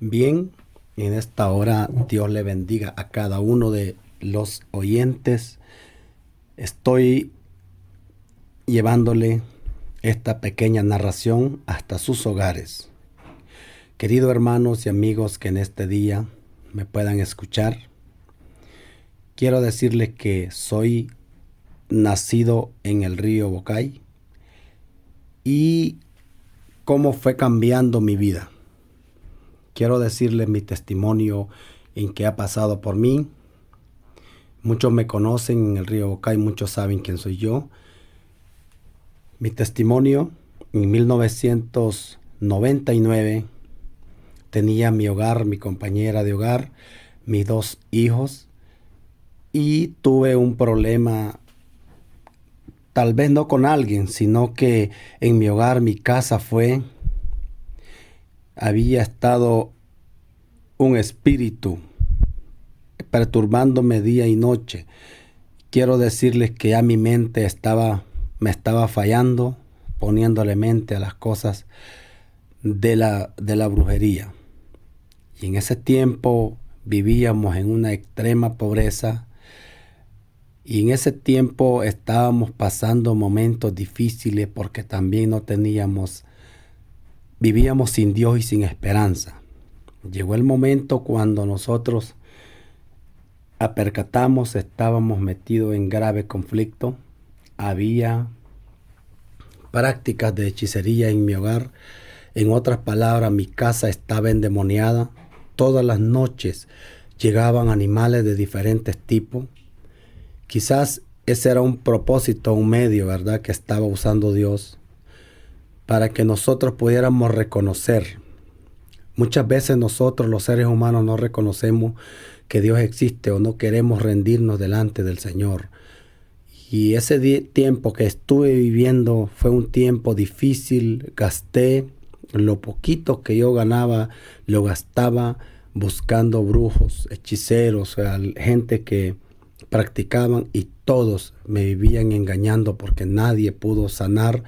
Bien, en esta hora Dios le bendiga a cada uno de los oyentes. Estoy llevándole esta pequeña narración hasta sus hogares. Queridos hermanos y amigos que en este día me puedan escuchar, quiero decirles que soy nacido en el río Bocay y cómo fue cambiando mi vida. Quiero decirles mi testimonio en que ha pasado por mí. Muchos me conocen en el río Bocay, muchos saben quién soy yo. Mi testimonio: en 1999 tenía mi hogar, mi compañera de hogar, mis 2 hijos, y tuve un problema, tal vez no con alguien, sino que en mi hogar, mi casa había estado un espíritu perturbándome día y noche. Quiero decirles que ya mi mente me estaba fallando, poniéndole mente a las cosas de la brujería. Y en ese tiempo vivíamos en una extrema pobreza, y en ese tiempo estábamos pasando momentos difíciles porque también vivíamos sin Dios y sin esperanza. Llegó el momento cuando nosotros percatamos, estábamos metidos en grave conflicto. Había prácticas de hechicería en mi hogar. En otras palabras, mi casa estaba endemoniada. Todas las noches llegaban animales de diferentes tipos. Quizás ese era un propósito, un medio, ¿verdad?, que estaba usando Dios para que nosotros pudiéramos reconocer. Muchas veces nosotros, los seres humanos, no reconocemos que Dios existe o no queremos rendirnos delante del Señor. Y ese tiempo que estuve viviendo fue un tiempo difícil. Gasté lo poquito que yo ganaba, lo gastaba buscando brujos, hechiceros, gente que practicaban, y todos me vivían engañando porque nadie pudo sanar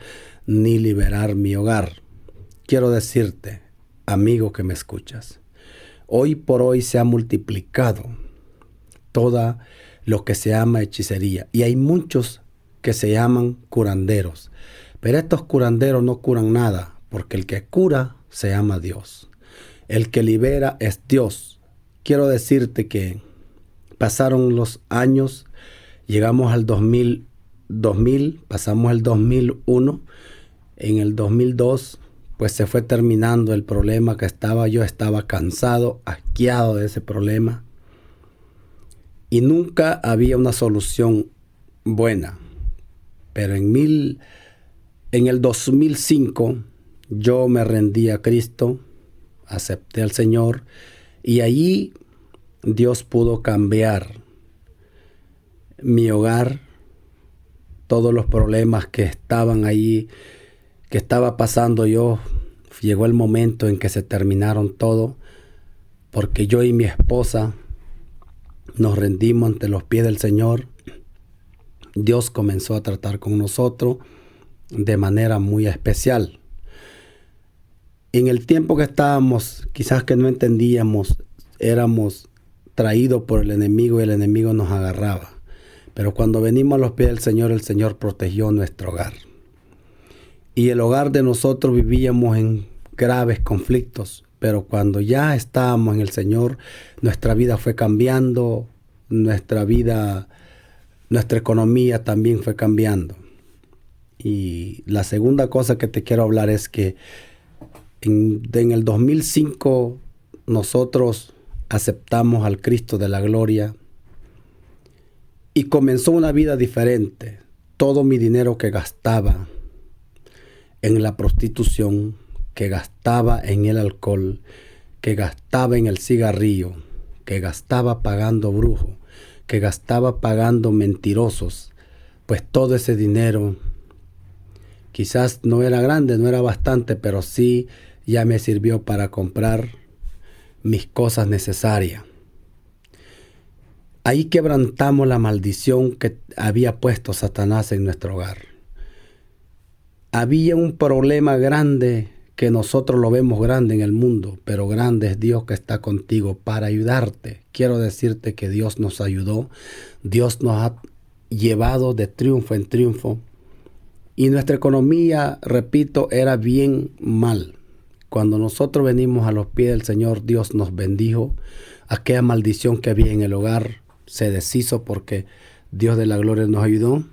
ni liberar mi hogar. Quiero decirte, amigo que me escuchas, hoy por hoy se ha multiplicado todo lo que se llama hechicería, y hay muchos que se llaman curanderos, pero estos curanderos no curan nada, porque el que cura se llama Dios, el que libera es Dios. Quiero decirte que pasaron los años, llegamos al 2000, pasamos al 2001, en el 2002 pues se fue terminando el problema que yo estaba cansado, asqueado de ese problema, y nunca había una solución buena. Pero en el 2005 yo me rendí a Cristo, acepté al Señor, y allí Dios pudo cambiar mi hogar, todos los problemas que estaban allí, que estaba pasando yo. Llegó el momento en que se terminaron todo, porque yo y mi esposa nos rendimos ante los pies del Señor. Dios comenzó a tratar con nosotros de manera muy especial. En el tiempo que estábamos, quizás que no entendíamos, éramos traídos por el enemigo y el enemigo nos agarraba. Pero cuando venimos a los pies del Señor, el Señor protegió nuestro hogar. Y el hogar de nosotros vivíamos en graves conflictos, pero cuando ya estábamos en el Señor, nuestra vida fue cambiando, nuestra economía también fue cambiando. Y la segunda cosa que te quiero hablar es que en el 2005 nosotros aceptamos al Cristo de la gloria y comenzó una vida diferente. Todo mi dinero que gastaba en la prostitución, que gastaba en el alcohol, que gastaba en el cigarrillo, que gastaba pagando brujos, que gastaba pagando mentirosos, pues todo ese dinero quizás no era grande, no era bastante, pero sí ya me sirvió para comprar mis cosas necesarias. Ahí quebrantamos la maldición que había puesto Satanás en nuestro hogar. Había un problema grande que nosotros lo vemos grande en el mundo, pero grande es Dios que está contigo para ayudarte. Quiero decirte que Dios nos ayudó, Dios nos ha llevado de triunfo en triunfo, y nuestra economía, repito, era bien mal. Cuando nosotros venimos a los pies del Señor, Dios nos bendijo. Aquella maldición que había en el hogar se deshizo porque Dios de la gloria nos ayudó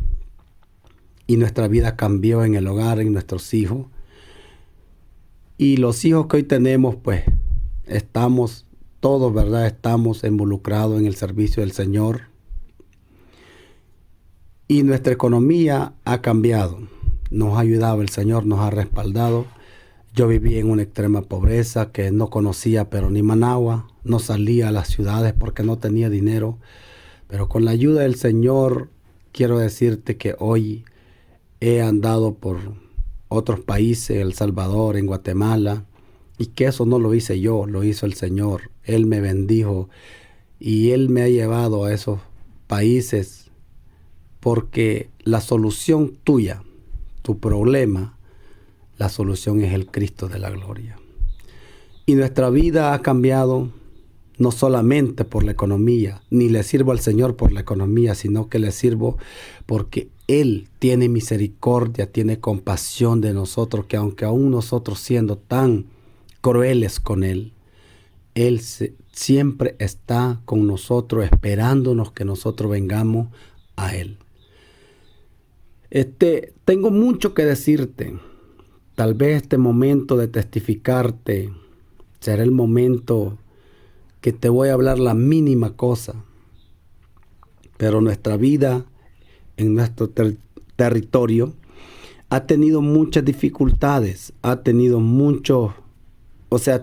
y nuestra vida cambió en el hogar, en nuestros hijos. Y los hijos que hoy tenemos, pues estamos todos, ¿verdad? Estamos involucrados en el servicio del Señor. Y nuestra economía ha cambiado. Nos ha ayudado el Señor, nos ha respaldado. Yo viví en una extrema pobreza que no conocía, pero ni Managua. No salía a las ciudades porque no tenía dinero. Pero con la ayuda del Señor, quiero decirte que hoy he andado por otros países, El Salvador, en Guatemala, y que eso no lo hice yo, lo hizo el Señor. Él me bendijo y Él me ha llevado a esos países porque la solución tuya, tu problema, la solución es el Cristo de la gloria. Y nuestra vida ha cambiado no solamente por la economía, ni le sirvo al Señor por la economía, sino que le sirvo porque Él tiene misericordia, tiene compasión de nosotros, que aunque aún nosotros siendo tan crueles con Él, Él siempre está con nosotros, esperándonos que nosotros vengamos a Él. Tengo mucho que decirte. Tal vez este momento de testificarte será el momento que te voy a hablar la mínima cosa. Pero nuestra vida en nuestro territorio ha tenido muchas dificultades,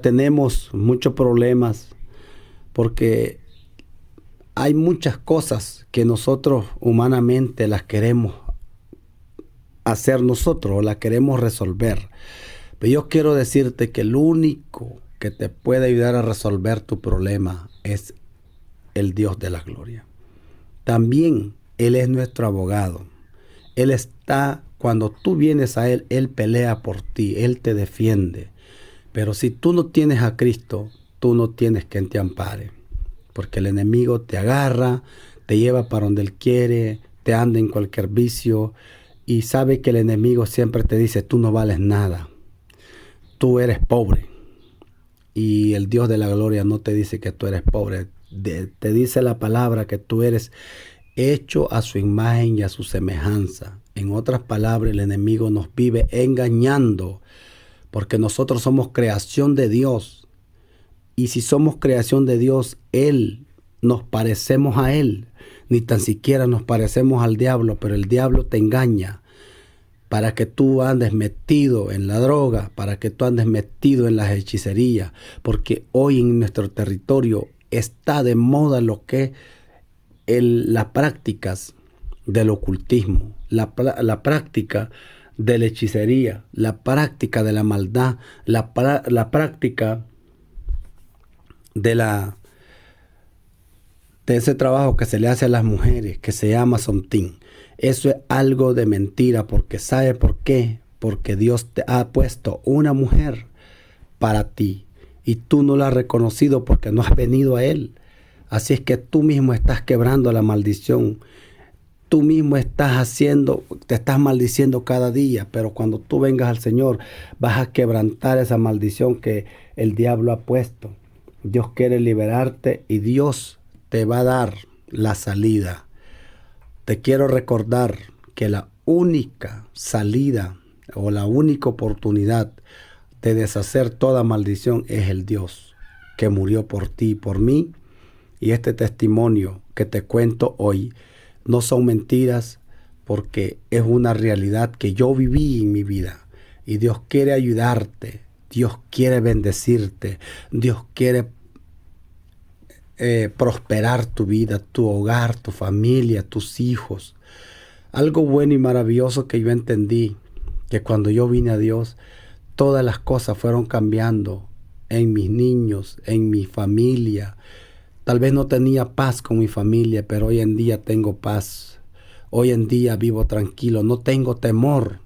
tenemos muchos problemas porque hay muchas cosas que nosotros humanamente las queremos hacer nosotros o las queremos resolver. Pero yo quiero decirte que el único que te puede ayudar a resolver tu problema es el Dios de la gloria. También Él es nuestro abogado. Él está, cuando tú vienes a Él, Él pelea por ti, Él te defiende. Pero si tú no tienes a Cristo, tú no tienes quien te ampare. Porque el enemigo te agarra, te lleva para donde Él quiere, te anda en cualquier vicio. Y sabe que el enemigo siempre te dice, tú no vales nada, tú eres pobre. Y el Dios de la gloria no te dice que tú eres pobre, te dice la palabra que tú eres hecho a su imagen y a su semejanza. En otras palabras, el enemigo nos vive engañando, porque nosotros somos creación de Dios. Y si somos creación de Dios, nos parecemos a Él. Ni tan siquiera nos parecemos al diablo, pero el diablo te engaña para que tú andes metido en la droga, para que tú andes metido en las hechicerías, porque hoy en nuestro territorio está de moda lo que es las prácticas del ocultismo, la práctica de la hechicería, la práctica de la maldad, la práctica de ese trabajo que se le hace a las mujeres, que se llama something. Eso es algo de mentira, porque ¿sabe por qué? Porque Dios te ha puesto una mujer para ti y tú no la has reconocido porque no has venido a Él. Así es que tú mismo estás quebrando la maldición. Tú mismo te estás maldiciendo cada día, pero cuando tú vengas al Señor vas a quebrantar esa maldición que el diablo ha puesto. Dios quiere liberarte y Dios te va a dar la salida. Te quiero recordar que la única salida o la única oportunidad de deshacer toda maldición es el Dios que murió por ti y por mí. Y este testimonio que te cuento hoy no son mentiras, porque es una realidad que yo viví en mi vida. Y Dios quiere ayudarte, Dios quiere bendecirte, Dios quiere prosperar tu vida, tu hogar, tu familia, tus hijos. Algo bueno y maravilloso que yo entendí, que cuando yo vine a Dios, todas las cosas fueron cambiando en mis niños, en mi familia. Tal vez no tenía paz con mi familia, pero hoy en día tengo paz. Hoy en día vivo tranquilo, no tengo temor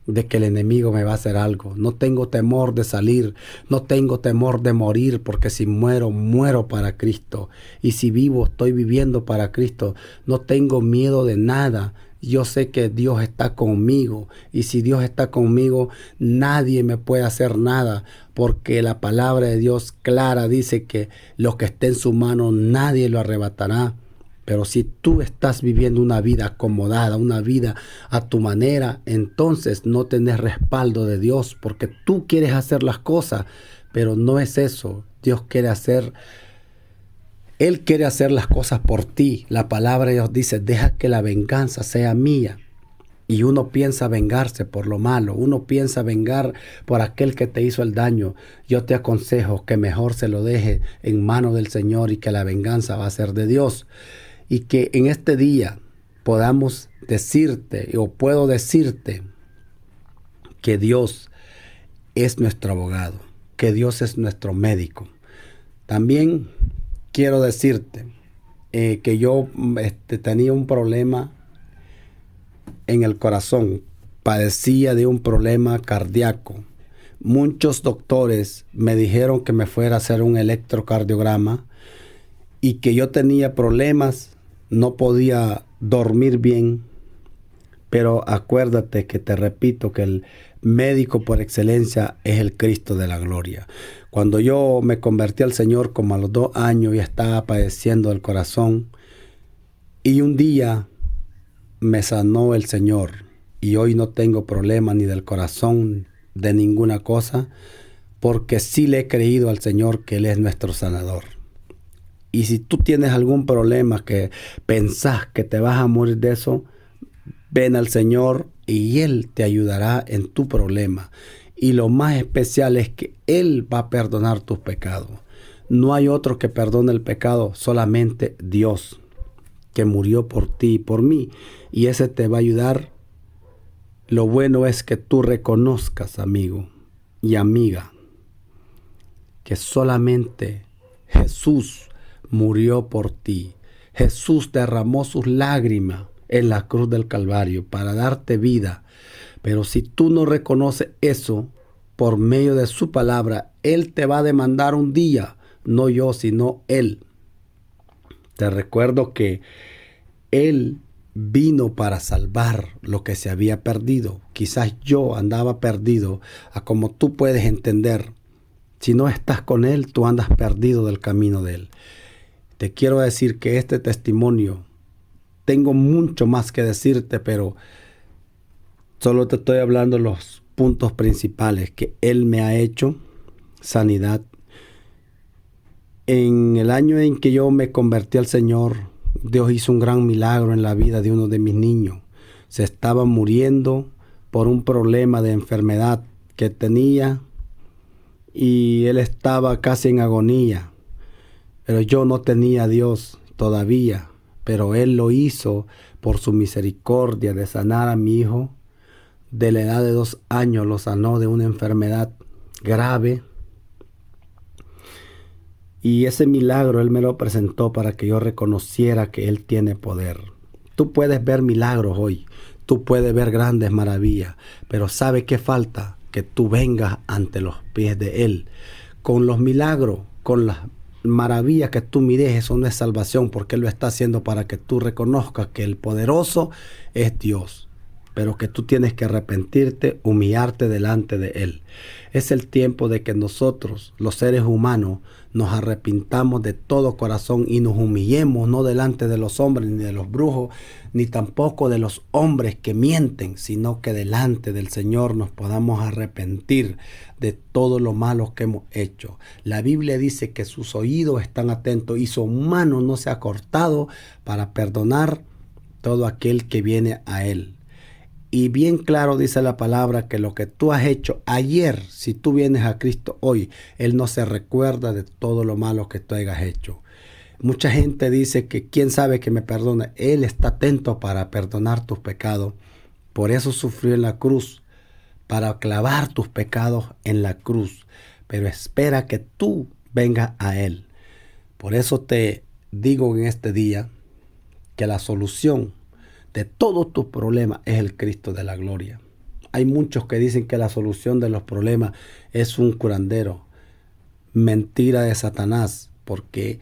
de que el enemigo me va a hacer algo. No tengo temor de salir, no tengo temor de morir, porque si muero, muero para Cristo. Y si vivo, estoy viviendo para Cristo. No tengo miedo de nada. Yo sé que Dios está conmigo. Y si Dios está conmigo, nadie me puede hacer nada. Porque la palabra de Dios clara dice que lo que esté en su mano, nadie lo arrebatará. Pero si tú estás viviendo una vida acomodada, una vida a tu manera, entonces no tenés respaldo de Dios, porque tú quieres hacer las cosas, pero no es eso. Él quiere hacer las cosas por ti. La palabra de Dios dice, deja que la venganza sea mía. Y uno piensa vengarse por lo malo, uno piensa vengar por aquel que te hizo el daño. Yo te aconsejo que mejor se lo deje en manos del Señor y que la venganza va a ser de Dios. Y que en este día podamos decirte, o puedo decirte, que Dios es nuestro abogado, que Dios es nuestro médico. También quiero decirte que yo tenía un problema en el corazón, padecía de un problema cardíaco. Muchos doctores me dijeron que me fuera a hacer un electrocardiograma y que yo tenía problemas. No podía dormir bien, pero acuérdate que te repito que el médico por excelencia es el Cristo de la gloria. Cuando yo me convertí al Señor como a los 2 años y estaba padeciendo del corazón, y un día me sanó el Señor y hoy no tengo problema ni del corazón, de ninguna cosa, porque sí le he creído al Señor que Él es nuestro sanador. Y si tú tienes algún problema que pensás que te vas a morir de eso, ven al Señor y Él te ayudará en tu problema. Y lo más especial es que Él va a perdonar tus pecados. No hay otro que perdone el pecado, solamente Dios, que murió por ti y por mí. Y ese te va a ayudar. Lo bueno es que tú reconozcas, amigo y amiga, que solamente Jesús murió por ti. Jesús derramó sus lágrimas en la cruz del Calvario para darte vida. Pero si tú no reconoces eso, por medio de su palabra, Él te va a demandar un día. No yo, sino Él. Te recuerdo que Él vino para salvar lo que se había perdido. Quizás yo andaba perdido, a como tú puedes entender. Si no estás con Él, tú andas perdido del camino de Él. Te quiero decir que este testimonio, tengo mucho más que decirte, pero solo te estoy hablando los puntos principales que Él me ha hecho sanidad. En el año en que yo me convertí al Señor, Dios hizo un gran milagro en la vida de uno de mis niños. Se estaba muriendo por un problema de enfermedad que tenía y él estaba casi en agonía. Pero yo no tenía a Dios todavía, pero Él lo hizo por su misericordia de sanar a mi hijo. De la edad de 2 años lo sanó de una enfermedad grave. Y ese milagro Él me lo presentó para que yo reconociera que Él tiene poder. Tú puedes ver milagros hoy, tú puedes ver grandes maravillas, pero ¿sabe qué falta? Que tú vengas ante los pies de Él. Con los milagros, con las maravillas que tú mires, eso no es salvación, porque Él lo está haciendo para que tú reconozcas que el poderoso es Dios, pero que tú tienes que arrepentirte, humillarte delante de Él. Es el tiempo de que nosotros, los seres humanos, nos arrepintamos de todo corazón y nos humillemos, no delante de los hombres, ni de los brujos, ni tampoco de los hombres que mienten, sino que delante del Señor nos podamos arrepentir de todo lo malo que hemos hecho. La Biblia dice que sus oídos están atentos y su mano no se ha cortado para perdonar todo aquel que viene a Él. Y bien claro dice la palabra que lo que tú has hecho ayer, si tú vienes a Cristo hoy, Él no se recuerda de todo lo malo que tú hayas hecho. Mucha gente dice que quién sabe que me perdona. Él está atento para perdonar tus pecados. Por eso sufrió en la cruz, para clavar tus pecados en la cruz. Pero espera que tú vengas a Él. Por eso te digo en este día que la solución de todos tus problemas es el Cristo de la gloria. Hay muchos que dicen que la solución de los problemas es un curandero. Mentira de Satanás, porque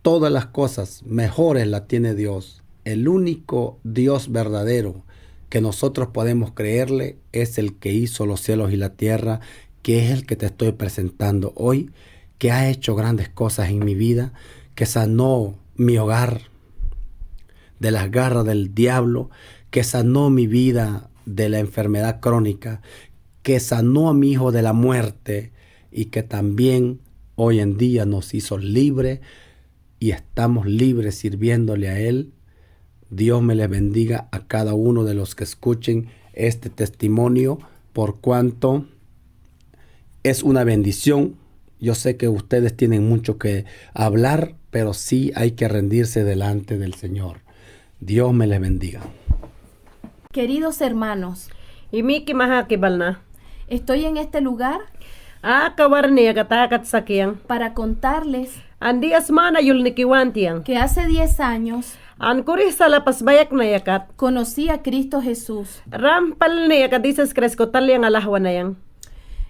todas las cosas mejores las tiene Dios. El único Dios verdadero que nosotros podemos creerle es el que hizo los cielos y la tierra, que es el que te estoy presentando hoy, que ha hecho grandes cosas en mi vida, que sanó mi hogar de las garras del diablo, que sanó mi vida de la enfermedad crónica, que sanó a mi hijo de la muerte y que también hoy en día nos hizo libres y estamos libres sirviéndole a Él. Dios me les bendiga a cada uno de los que escuchen este testimonio, por cuanto es una bendición. Yo sé que ustedes tienen mucho que hablar, pero sí hay que rendirse delante del Señor. Dios me les bendiga. Queridos hermanos, Imiki mahakibalna. estoy en este lugar Kawarni katakat sakiang. para contarles Andi asmana yulnikiwantiang. que hace 10 años An kuris salapas bayak na yakat. conocí a Cristo Jesús. Rampal ni yakat disas kresko talyang alahwanayang.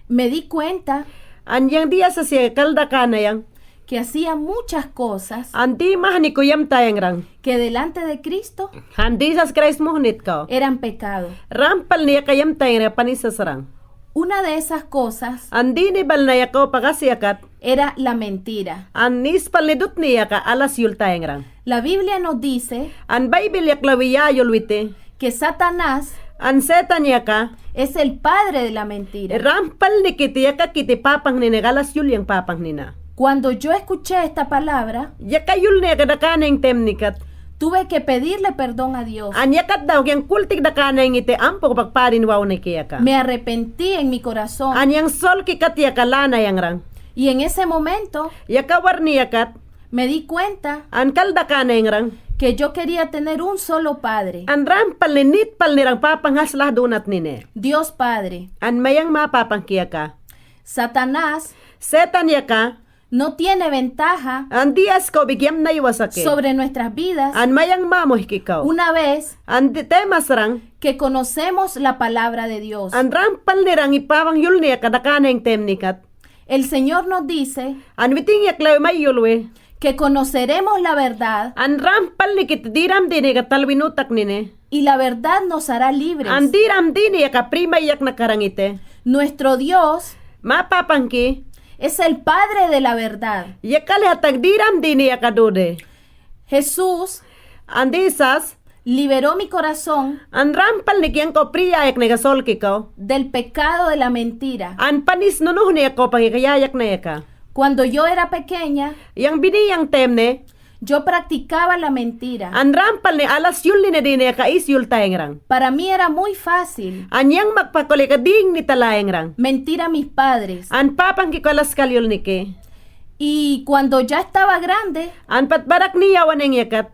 Me di cuenta An yang dia sa siya kaldakanayang. que hacía muchas cosas Andi mahani kuyam tayang rang. que delante de Cristo Andi sas kres muhnit ka. eran pecado. Rampal ni yakayam tayang panisas rang. Una de esas cosas Andi ni bal na yakaw pagasiyakat. era la mentira. An nispal ni dut ni yaka alas yul tayang rang. La Biblia nos dice An Bible yaklawiya yulwite. que Satanás An setan yaka. es el padre de la mentira. Rampal ni kiti yaka kiti papang ni negalas yul yang papang nina. Cuando yo escuché esta palabra, Yakayul ni kadakaning temnikat. tuve que pedirle perdón a Dios. Anyakat daw yang kultik dakanang ite ampo pagparin wow ni kiyaka. Me arrepentí en mi corazón Anyang sol kikat yakalana yang rang. y en ese momento Yakawar ni yakat. me di cuenta Ankal dakana yang rang. que yo quería tener un solo Padre, An rampal ni nitpal ni rang papang haslah dunat nine. Dios Padre. An mayang mapapang kiyaka. Satanás Setan yaka. no tiene ventaja An dias ko bigyam na iwasake. sobre nuestras vidas An mayang mamoy kikaw. una vez An temas rang. que conocemos la palabra de Dios. An rampal ni rang ipawang yul ni yakadakanang temnikat. El Señor nos dice An witing yaklaw may yulwe. que conoceremos la verdad An rampal ni kitidiram dini katalwinutak nine. y la verdad nos hará libres. An diram dini yakaprima yak nakarangite. Nuestro Dios Mapapangki. es el Padre de la verdad. Yakali hatag diram dini yakadude. Jesús An disas. liberó mi corazón An rampal ni kiyang ko priya yak negasol kikaw. del pecado de la mentira. An panis nunuh ni ako pangikayayak na yaka. Cuando yo era pequeña, Yang biniyang temne. yo practicaba la mentira. An rampal ni alas yul ni na dini yaka is yul tayang rang. Para mí era muy fácil An yang magpakuli ka ding ni talayang rang. mentir a mis padres. An papangki ko alas kalyul ni ke. Y cuando ya estaba grande, An patbarak ni yawan ang yakat.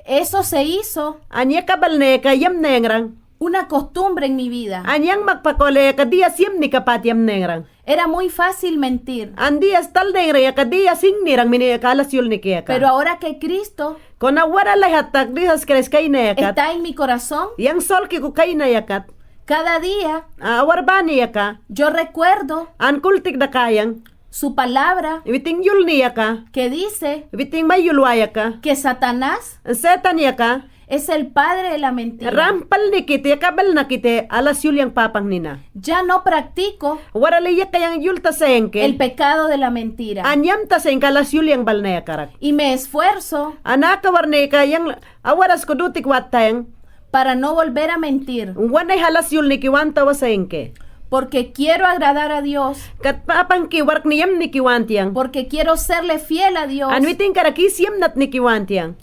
eso se hizo An yakabal na yaka yam na yang rang. una costumbre en mi vida. Anyang magpakole ka dias yam ni kapatyam nengrang. Era muy fácil mentir. Andias tal nengra ka dias hing nirang mini kalas yul ni kaya ka. Pero ahora que Cristo Kona wara lahat tak disas kres kay na yakat. está en mi corazón, Yang sol ki ku kay na yakat. cada día Awar ba ni yaka. yo recuerdo An kultik da kayang. su palabra Witing yul ni yaka. que dice Witing may yulwaya ka. que Satanás Setan yaka. es el padre de la mentira. Rampal ni kiti kabal na kiti alas yul yang papang nina. Ya no practico Wara liyak kayang yul ta sayengke. el pecado de la mentira Anyam ta sayeng kalas yul yang bal na yakarak. y me esfuerzo Anak warne ka yang awaras ko dutik watayang. para no volver a mentir, Wanay halas yul ni kiwanta wasayengke. porque quiero agradar a Dios, Kat papang kiwark niyam ni kiwantiyang. porque quiero serle fiel a Dios Anwiting karakisyam nat ni kiwantiyang.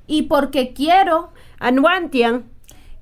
y porque quiero Anwantiyang.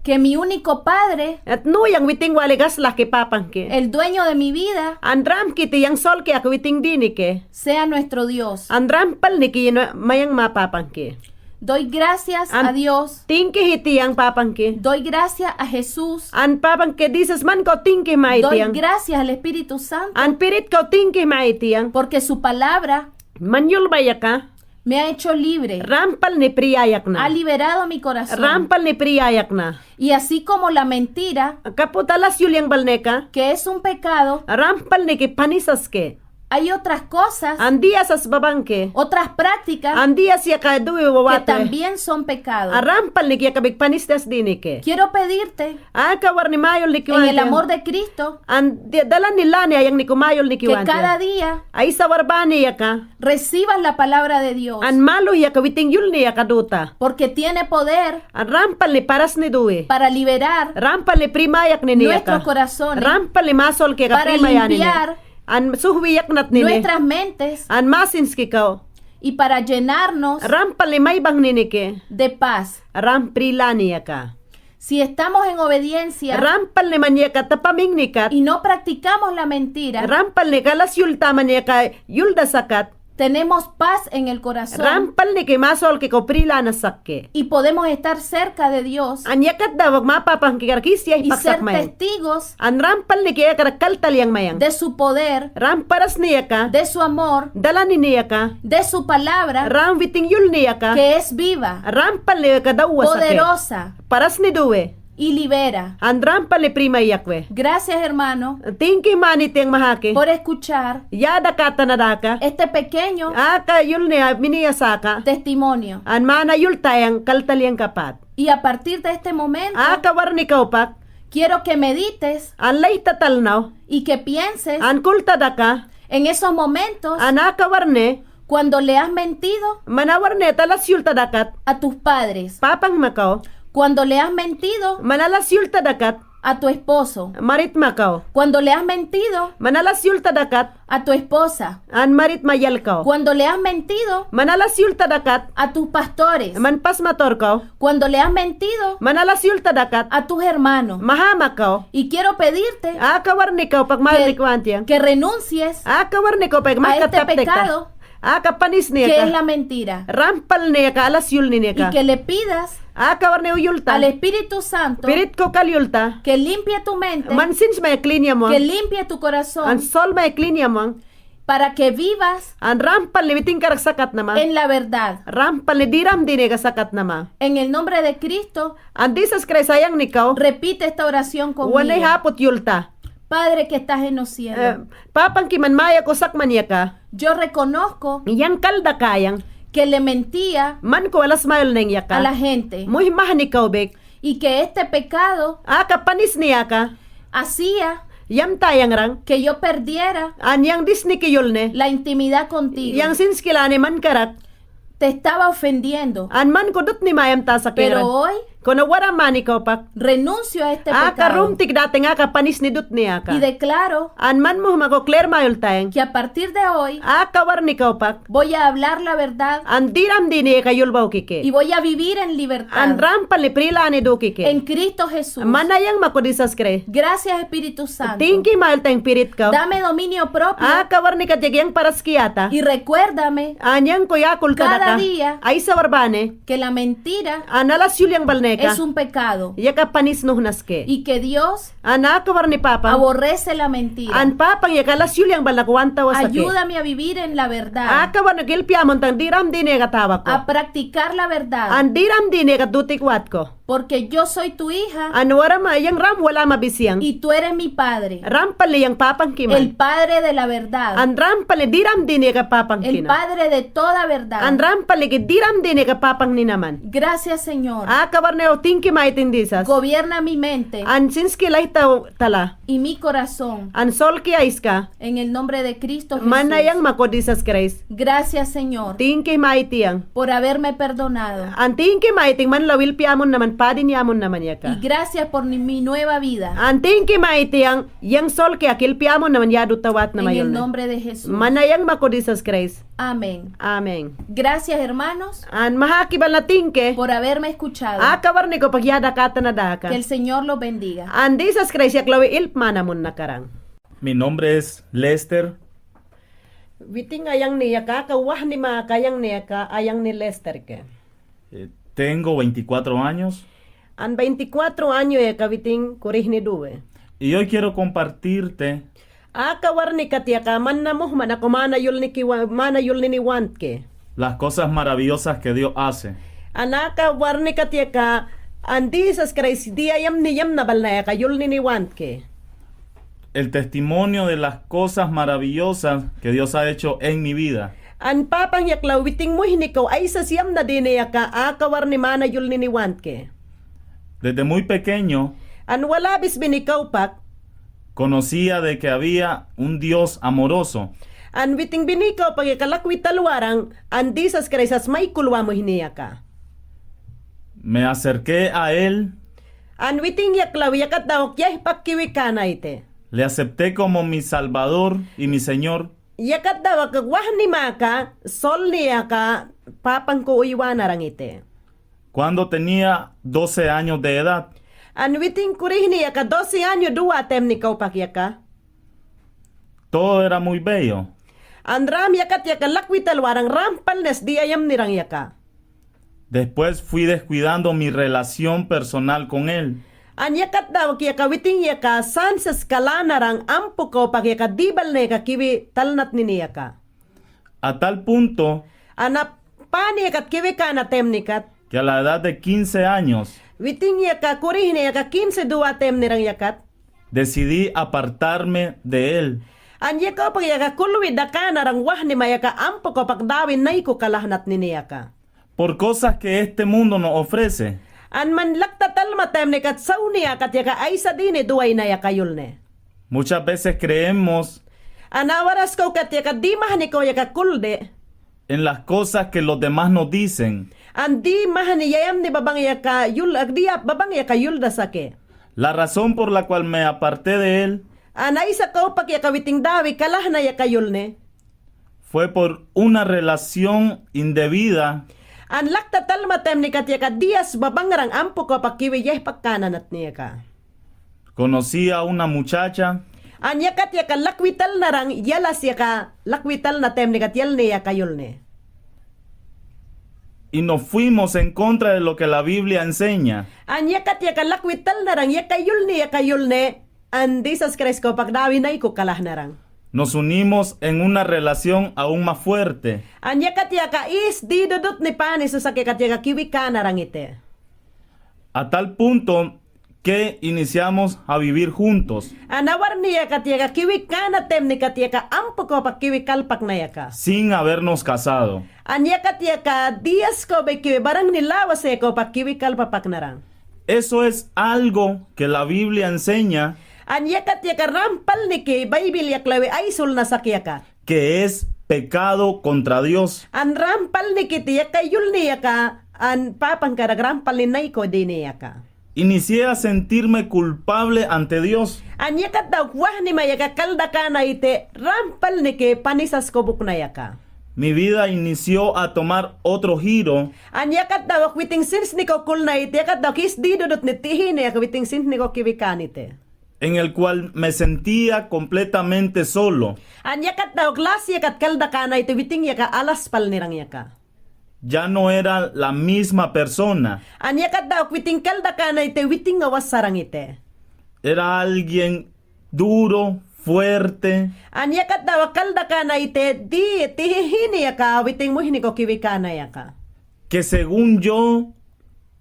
que mi único Padre, At nuyang witing waligas laki papang ki. el dueño de mi vida, Andram kiti yang sol ki ako witing dini ki. sea nuestro Dios. Andram pal ni ki mayang mapapang ki. Doy gracias a Dios, Tingki hiti yang papang ki. doy gracias a Jesús, An papang ki disas man ko tingki doy maitiyang. gracias al Espíritu Santo, An pirit ko tingki maitiyang. porque su palabra Manyul baya ka. Me ha hecho libre. Rampal ni priayak na. Ha liberado mi corazón. Rampal ni priayak na. Y así como la mentira, Kaputalas yulyang balneka. que es un pecado, Rampal ni ki panisas ke. hay otras cosas, Andiya sas babangke. otras prácticas Andiya siya ka duwi que wawate. también son pecados. Rampal ni kiya kabig panistas dinike. Quiero pedirte, Kawar ni mayol ni en kiwan. el amor de Cristo, Dalan ni lani ayang ni kumayol ni que kiwan. cada día Ay sawarbani yaka. recibas la palabra de Dios, An malo yaka witing yul ni yaka duta. porque tiene poder An rampal ni paras ni duwi. para liberar Rampal ni primayak ni nuestros niyaka. corazones, Rampal ni masol ke ka para primayan ni. limpiar An suhwiyak nat ni. nuestras mentes An masinski ka. y para llenarnos Rampal ni may bang ninike. de paz. Ramprilani yaka. Si estamos en obediencia Rampal ni manyaka tapaming nikat. y no practicamos la mentira, Rampal ni kalas yulta manyaka yulda sakat. tenemos paz en el corazón Rampal ni ki masol ke koprila na sakke. y podemos estar cerca de Dios Anyakat daw mapapang kikarkisya y ser ipaksak mayan. testigos An rampal ni kaya karakkaltal yang mayang. de su poder, Ramparas niya ka. de su amor, Dala ni niya ka. de su palabra Ram viting yul niya ka. que es viva, Rampal niya ka daw wasake. poderosa Paras ni duwe. y libera. An rampal ni prima yakwe. Gracias, hermano, Tingki manit yang mahake. por escuchar Yada kata na daka. este pequeño Aka yul niya miniya saka. testimonio. An mana yul tayang kaltal yang kapat. Y a partir de este momento, Aka war ni kaupak. quiero que medites An lay tatal now. y que pienses An kulta daka. en esos momentos An aka war ne. cuando le has mentido Manawar ne talas yul tadakat. a tus padres, Papang makaw. cuando le has mentido Manalas yul tadakat. a tu esposo, Marit makaw. cuando le has mentido Manalas yul tadakat. a tu esposa, An marit mayal kaw. cuando le has mentido Manalas yul tadakat. a tus pastores, Manpas mator kaw. cuando le has mentido Manalas yul tadakat. a tus hermanos. Mahama kaw. Y quiero pedirte Akawar ni kaw pag mahal ni kwantiyang. que renuncies Akawar ni kaw pag a este makataptek pecado ka. Akapanis niya que ka. es la mentira Rampal niya ka. Alas yul ni niya y ka. que le pidas Akawar ni uyulta. al Espíritu Santo Pirit ko kalyulta. que limpie tu mente, Mansins may klinya mo. que limpie tu An corazón sol may klinya mo. para que vivas An rampal ni biting karak sakat nama. en la verdad. Rampal ni diram dini ka sakat nama. En el nombre de Cristo, An disas kresayang nikaw. repite esta oración Wanay conmigo. hapot yulta. Padre que estás en los cielos, Papang kiman maya ko sakman niya ka. yo reconozco Yang kalda kayang. que le mentía Man ko alas mayol neng a yaka. la gente Muy mahan ikaw bek. y que este pecado Kapanis niya ka. hacía Yam tayang rang. que yo perdiera Anyang disni kiyol ne. la intimidad contigo. Yang sinskilani man karak. Te estaba ofendiendo, An man ko dut ni mayam ta sa pero kiran. hoy Kono wara man ikaw pak. renuncio a este Ka pecado rumtik dati nga kapanis ni dut niya ka. y declaro An man mo mako clear mayol tayang. que a partir de hoy Kawar ni kaw pak. voy a hablar la verdad An diram dini kayol baw y kike. voy a vivir en An libertad rampal ni prila ni do kike. en Cristo Jesús. Manayang makodisas kre. Gracias, Espíritu Santo. Tingki mayol tayang pirit ka. Dame dominio propio Kawar ni kadyang paraskiyata. y recuérdame Anyang ko yakul ka Cada ka. día Ay sa warbane. que la mentira Analas yulyang balneka. es un pecado Yaka panis nuhnas ke. y que Dios Anakawar ni papa. aborrece la mentira. An papang yakalas yulyang balakwanta wasake. Ayúdame a vivir en la verdad, Akawar na gilpiamon tang diram dine katawa ko. a practicar la verdad, An diram dine katutik ko. porque yo soy tu hija An wara ma yang ram wala mabisiyang. y tú eres mi padre, Rampali yang papang el kiman. padre de la verdad, An rampali diram dine ka papang el kina. padre de toda verdad. An rampali ki diram dine ka papang ni naman. Gracias, Señor. Akawar na tingki maitindisas. Gobierna mi mente An sinski laita tala. y mi corazón An sol ki aiska. en el nombre de Cristo Jesús. Manayang makodisas Christ. Gracias, Señor, Tingki maitiyang. por haberme perdonado. An tingki maiting man lawil piamon naman padin yamon naman yaka. Y gracias por mi nueva vida. An tingki maitiyang yang sol ki akil piamon naman yadu tawat na En el mayon. nombre de Jesús. Manayang makodisas Christ. Amén. Amen. Gracias, hermanos, An mahakibal na tingke. por haberme escuchado. Akawar ni ko pagyada kata na daka. Que el Señor los bendiga. An disas Christ yaklawi ilpmana mon nakarang. Mi nombre es Lester. Witing ayang niya ka, kawah ni mga kayang niya ka, ayang ni Lester ke. Tengo 24 años An 24 anyo ya kawiting kurih ni duwe. y hoy quiero compartirte Kawar ni katya ka, man na mo, man ako mana yul ni want ke. las cosas maravillosas que Dios hace. Anaka warni katiaka andisas Christ diayam niyam nabalnaya kayul niniwantke. El testimonio de las cosas maravillosas que Dios ha hecho en mi vida. An papang yaklaw witing mo hinikaw ay sa siyam na dinayaka akawar ni mana yul niniwantke. Desde muy pequeño An wala bis binikaw pak, conocía de que había un Dios amoroso. an witing binikaw pag ikalakwit talwarang andisas Christ may kulwa mo hiniyaka. Me acerqué a Él, An witing yaklaw yakat daw kyah pakkiwikana ite. le acepté como mi Salvador y mi Señor. Yakat daw kagwah ni maka sol niyaka papang ko iwanarang ite. Cuando tenía 12 años de edad, An witing kurih niyaka 12 anyo duwa tem nikaw pakyaka. todo era muy bello. An ram yakat yaka lakwital warang rampalnes diayam nirang yaka. Después fui descuidando mi relación personal con Él. An yakat daw kiyaka witing yaka sansas kalanarang ampo ko pakyaka dibal neka kiwi talnat niniyaka. A tal punto Anap pani yakat kiwi kana tem nikat. que a la edad de 15 años Witing yaka kurih niyaka 15 duwa tem nirang yakat. decidí apartarme de Él. An yaka pakyaka kulwi dakanarang wah ni mayaka ampo ko pakdawin nay ko kalahnat niniyaka. Por cosas que este mundo nos ofrece. An man laktatal matem nikat sauniya kat yaka ay sa dini duway na yaka yulne. Muchas veces creemos Anawaras ko kat yaka di mahani ko yaka kulde. en las cosas que los demás nos dicen. Andi mahani yayam ni babang yaka yul agdiya babang yaka yulda sake. La razón por la cual me aparté de Él Anay sa ko pak yaka witing dawi kalahna yaka yulne. fue por una relación indebida An laktatal matem nikat yaka diyas babangrang ampo ko pakiwi yeh pakkananat niyaka. Conocí a una muchacha An yakat yaka lakwital narang yalas yaka lakwital na tem nikat yal ne yaka yulne. y nos fuimos en contra de lo que la Biblia enseña. An yakat yaka lakwital narang yaka yulne an disas kresko pagdawi na iko kalah narang. Nos unimos en una relación aún más fuerte. An yakat yaka is di dudut ni panis sa yakat yaka kiwi ka narang ite. A tal punto que iniciamos a vivir juntos, Anawar ni yakat yaka kiwi ka na tem ni kat yaka ampo ko pa kiwi kalpak na yaka. sin habernos casado. An yakat yaka dias ko ba kiwi barang nilawas ko pa kiwi kalpapak narang. Eso es algo que la Biblia enseña An yakat yaka rampal ni ki Bible yaklawi ay sul na sakyaka. que es pecado contra Dios. An rampal ni ki yaka yul ni yaka an papang karag rampal ni nay ko di ni yaka. Inicié a sentirme culpable ante Dios. An yakat daw wah ni mayaka kalda ka na ite rampal ni ki panisas ko buk na yaka. Mi vida inició a tomar otro giro An yakat daw witing sins ni ko kul na ite yakat daw kis di dudot ni tihin yak witing sins ni ko kiwikan ite. en el cual me sentía completamente solo. An yakat daw klas yakat kalda ka na ite witing yaka alas pal nirang yaka. Ya no era la misma persona. An yakat daw witing kalda ka na ite witing awas sarang ite. Era alguien duro, fuerte, An yakat daw kalda ka na ite di tihihini yaka witing mo hini ko kiwikana yaka. que según yo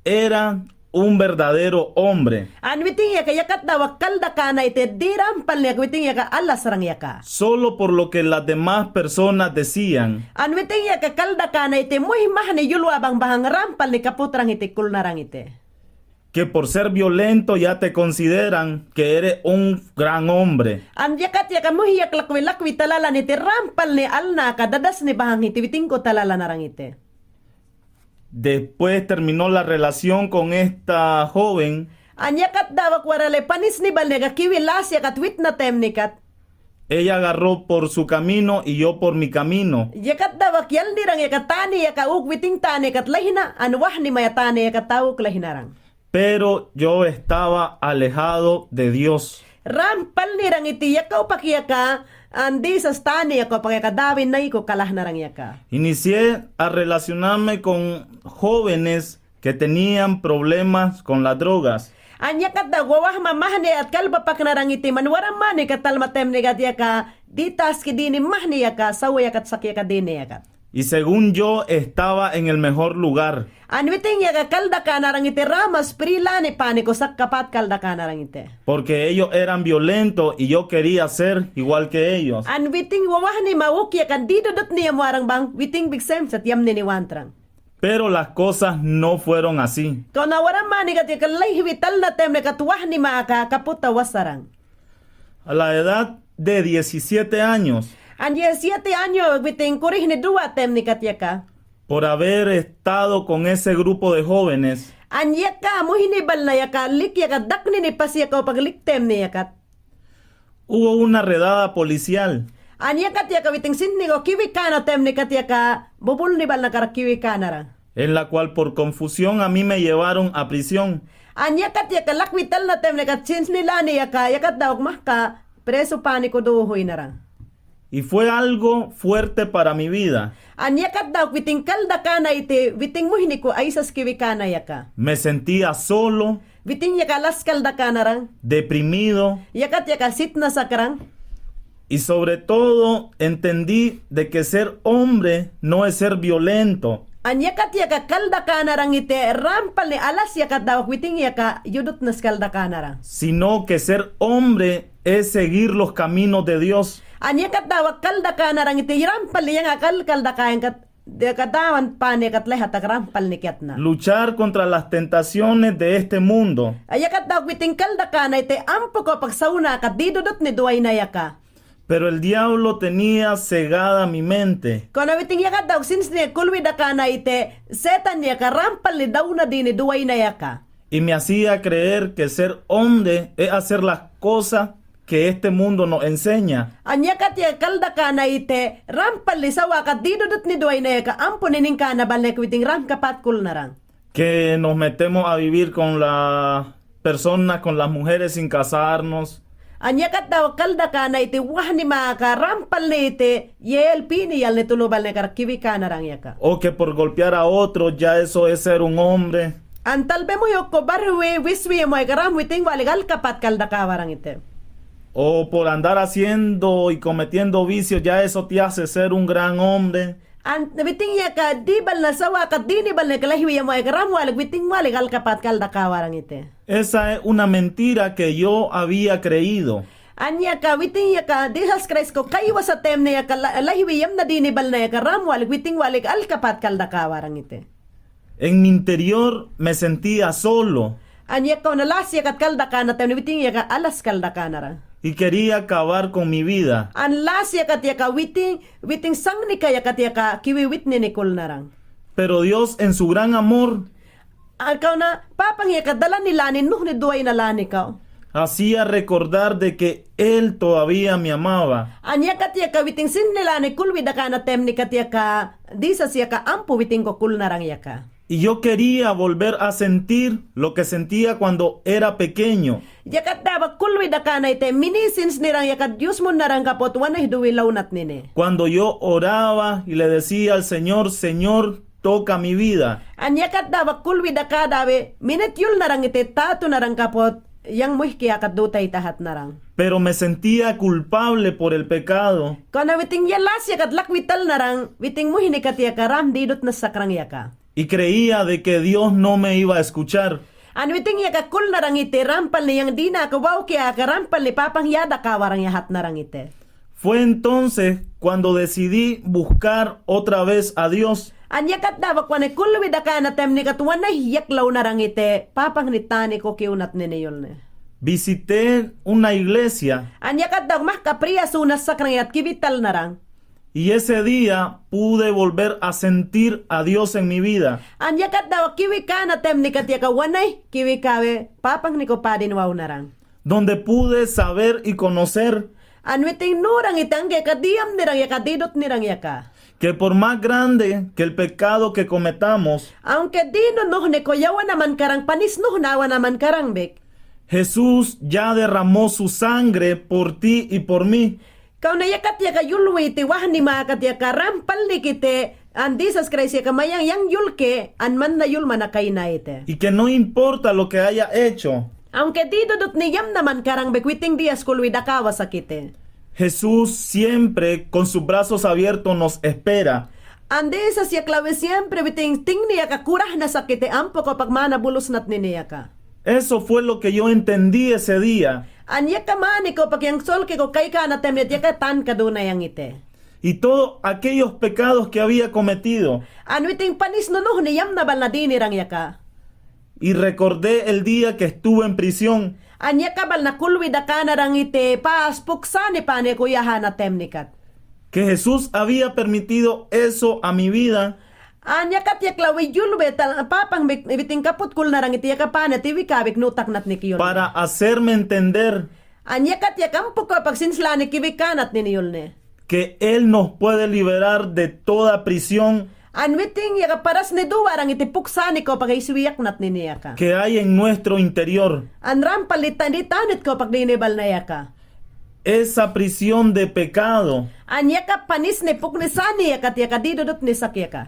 era un verdadero hombre. An witing yaka yakat daw kalda ka na ite di rampal niya witing yaka alas sarang yaka. Solo por lo que las demás personas decían. An witing yaka kalda ka na ite muhimah ni yulwa bang bahang rampal ni kaputrang ite kulnarang ite. Que por ser violento ya te consideran que eres un gran hombre. An yakat yaka muhiyak lakwi talala ni ite rampal ni alna ka dadas ni bahang ite witing ko talala narang ite. Después terminó la relación con esta joven. An yakat daw warale panis ni balnega kiwilas yakat wit na temnikat. Ella agarró por su camino y yo por mi camino. Yakat daw yal nirang yakat tani yaka ug witing tani kat lahina an wah ni mayatani yakat tawuk lahinarang. Pero yo estaba alejado de Dios. Rampal nirang iti yakaw pakyaka andi sa tani yaka pakyakadawin na iko kalah narang yaka. Inicié a relacionarme con jóvenes que tenían problemas con las drogas. An yakat daw wawah mamahni at kalbapak narang iti manwaram mani katal matem ni kat yaka ditas ki dini mahni yaka sawa yakat sakyaka dini yakat. Y según yo estaba en el mejor lugar. An witing yaga kalda ka narang ite ramas prilani paniko sak kapat kalda ka narang ite. Porque ellos eran violentos y yo quería ser igual que ellos. An witing wawahani mawuk yakan didodot niya muarang bang witing bigsem sa tiyam ni wantrang. Pero las cosas no fueron así. Kau nawaran mani kat yakalay hiwital na tem nekatuwah ni maaka kaputa wasarang. A la edad de 17 años, An 17 años witing kurih ni dua tem ni katyaka. por haber estado con ese grupo de jóvenes, An yaka muhinibal na yaka lik yaka dakni ni pas yaka paglik tem ni yakat. hubo una redada policial. An yakat yaka witing sinni ko kiwi kana tem ni katyaka bubul ni bal na karak kiwi kanara. En la cual por confusión a mí me llevaron a prisión. An yakat yaka lakwital na tem ni kat sins nila ni yaka yakat daw mahka preso paniko duhoy narang. Y fue algo fuerte para mi vida. An yakat daw witing kalda kana ite witing muhini ko ay sas kiwi kana yaka. Me sentía solo, Witing yaka las kalda kanarang. deprimido Yakat yaka sit na sakrang. y sobre todo entendí de que ser hombre no es ser violento. An yakat yaka kalda kanarang ite rampal ni alas yakat daw witing yaka yudot nas kalda kanarang. Sino que ser hombre es seguir los caminos de Dios. An yakat daw kalda kanarang ite rampal ni yang akal kalda kayan kat kadawan pane kat lehat ak rampal ni kiatna. Luchar contra las tentaciones de este mundo. Ayakat daw witing kalda kana ite ampo ko pagsauna kat didodot ni duay na yaka. Pero el diablo tenía cegada mi mente. Kono witing yakat daw since ni kulwi da kana ite setan yaka rampal ni daw na din ni duay na yaka. Y me hacía creer que ser hombre es hacer las cosas que este mundo nos enseña. Anyakat ya kalda kana ite rampal li sawa kat didodot ni duay na yaka ampo nining kana balek witing ram kapat kul narang. Que nos metemos a vivir con las personas, con las mujeres sin casarnos. Anyakat daw kalda kana ite wah ni maka rampal ni ite yel pini yal ni tulubal ni kiwi kana rang yaka. O que por golpear a otros ya eso es ser un hombre. Antal be mo yok ko barwe wiswi mo ikaram witing waligal kapat kalda ka warang ite. O por andar haciendo y cometiendo vicios ya eso te hace ser un gran hombre. Witing yaka di bal na sawa kat di ni bal ni kalahiwi mo ikaram walig witing waligal kapat kalda ka warang ite. Esa es una mentira que yo había creído. Anya ka witing yaka dihas Christ ko kaywa sa tem na yaka lahiwi yam na dinibal na yaka ram walig witing walig al kapat kalda ka warang ite. En mi interior me sentía solo Anya ka nalas yakat kalda ka na tem ni witing yaka alas kalda ka nara. y quería acabar con mi vida. An las yakat yaka witing sang ni ka yakat yaka kiwiwit ni Nicole narang. Pero Dios en su gran amor Ang ka na papang yakat dala nila ni nuh ni duay na lani ka. hacía recordar de que Él todavía me amaba. Anya kat yaka witing sin nila ni kulwi da ka na tem ni kat yaka di sa yaka ampu witing ko kul narang yaka. Y yo quería volver a sentir lo que sentía cuando era pequeño. Yakat dapat kulwi da ka na ite minisins nirang yakat Diyos mo narang kapot wanay duwi launat nini. Cuando yo oraba y le decía al Señor, Señor, toca mi vida. An yakat dapat kulwi da ka dawe minit yul narang ite tato narang kapot yang muhki yakat dutay tahat narang. Pero me sentía culpable por el pecado. Kana witing yalas yakat lakwital narang witing muhini kat yaka ram didot na sakrang yaka. Y creía de que Dios no me iba a escuchar. An witing yaka kul narang ite rampal ni yang dina kawaw kaya ka rampal ni papang yada ka warang yahat narang ite. Fue entonces cuando decidí buscar otra vez a Dios. An yakat dapat kwane kulwi da ka na tem ni katuwan na hiyaklaw narang ite papang ni tani ko kiunat ni niyol ne. Visité una iglesia An yakat daw mah kapriya sunas sakrang yat kibital narang. y ese día pude volver a sentir a Dios en mi vida. An yakat daw kiwi ka na tem ni katya ka wanay kiwi kawe papang ni ko padin waw narang. Donde pude saber y conocer An witing nurang itang yaka diyam nirang yaka didot nirang yaka. que por más grande que el pecado que cometamos, Aunque dino noh ne koyawa naman karang panis noh nawa naman karang bek. Jesús ya derramó su sangre por ti y por mí. Kau na yakat yaka yulwi ti wah ni makat yaka rampal ni kite an disas Christ yaka mayang yang yulke an man na yul manakay na ite. Y que no importa lo que haya hecho, Aunque dito dot ni yam naman karang bekwiting dias kulwi dakawa sakite. Jesús siempre con sus brazos abiertos nos espera. Andi sa siya klawe siempre biting ting niya ka kurah na sakit ampo kapag manabulos nat ni niya ka. Eso fue lo que yo entendí ese día. Anya ka mani ko pag yang sol ke ko kay ka na temnet ya ka tan ka na yang ite. Y todos aquellos pecados que había cometido. Anu iting panis nunuh ni yam na bal na dinirang ya ka. Y recordé el día que estuve en prisión. Anya ka bal na kulwi da ka na rang ite pas puksani pa ni kuyahan na temnikat. Que Jesús había permitido eso a mi vida Anya ka tiyak lawi yulwe tal papang biting kaput kul na rang ite ya ka pa na tiwi kabik nutak nat ni kiyon. para hacerme entender Anya ka tiyak ampo ko pag sinsla ni kiwikanat ni yulne. que Él nos puede liberar de toda prisión Anwiting ya paras ni duwarang iti puksani ko pag isuwiyak nat ni niya ka. que hay en nuestro interior. Anram palitan di tanit ko pag dinibal na ya ka. Esa prisión de pecado, Anya ka panis ni puknisani ya ka tiya ka didudot ni sakya ka.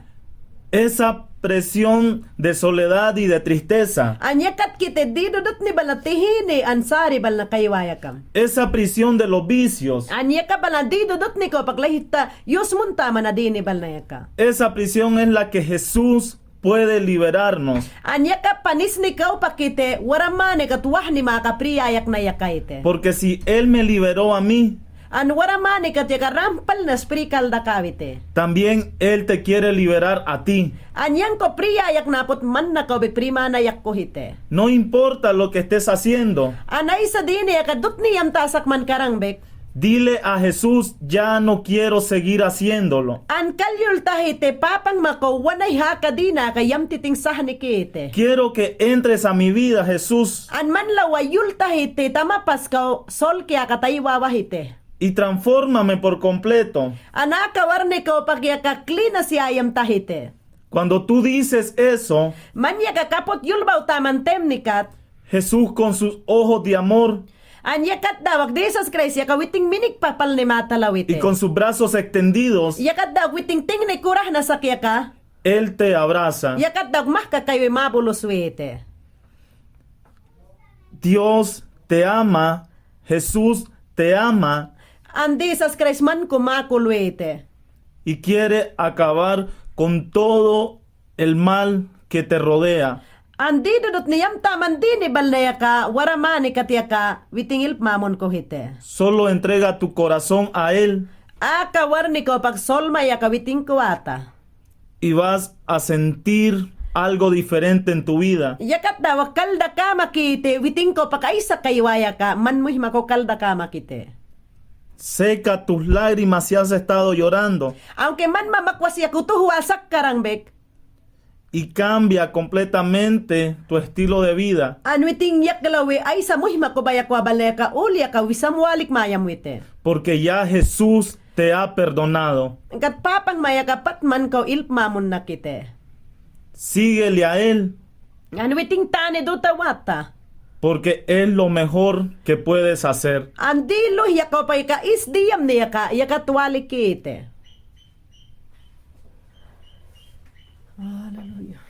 esa presión de soledad y de tristeza, Anya kat kite didudot ni bal na tihini ansari bal na kaywaya ka. esa prisión de los vicios, Anya ka bal na didudot ni ko pag lahita yus munta man na dinibal na ya ka. esa prisión es la que Jesús puede liberarnos. Anya ka panis ni kau pakite waramane katuwah ni makapriyayak na yakaite. Porque si Él me liberó a mí, An waramane katya rampal na sprikal da kawite. también Él te quiere liberar a ti. Anyang ko priyayak napot man na ko prima na yak ko hite. No importa lo que estés haciendo, Anay sa dini yakadut ni yam tasak man karangbek. dile a Jesús, ya no quiero seguir haciéndolo. An kalyul tahite papang mako wanay hakadina kayam titing sahanikite. Quiero que entres a mi vida, Jesús, An man lawayul tahite tamapas ka sol kya katayawawahite. y transfórmame por completo. Anaka warne ko pagyakaklina si ayam tahite. Cuando tú dices eso, Manya kakapot yulbaw taman temnikat. Jesús con sus ojos de amor Anyakat dawag desas Christ yakawiting minik papal ni matalawite. y con sus brazos extendidos, Yakat daw witing ting ni kurah na sakya ka. Él te abraza. Yakat daw mahka kayo mabuluswete. Dios te ama, Jesús te ama An desas Christ man kumakulwete. y quiere acabar con todo el mal que te rodea. Andi dudot niyam taman dini balnaya ka waramani katya ka witing ilpmamon ko hite. Solo entrega tu corazón a Él Aka warni ko pag solmaya ka witing kuwata. y vas a sentir algo diferente en tu vida. Yakat daw kalda ka makite witing ko pakaisa kaywaya ka man muhi mako kalda ka makite. Seca tus lágrimas si has estado llorando Aunque man mamakwas yakutu huwasak karangbek. y cambia completamente tu estilo de vida. Anwiting yak galawi ay sa muhi makubaya kwa balaya ka ulya ka wisamwalik mayam wite. Porque ya Jesús te ha perdonado. Kat papang maya kapat man ko ilpmamon nakite. Síguele a Él, Anwiting tane do tawata. porque es lo mejor que puedes hacer. Andilo yakopay ka isdiyam niya ka yakatwali kite. Hallelujah.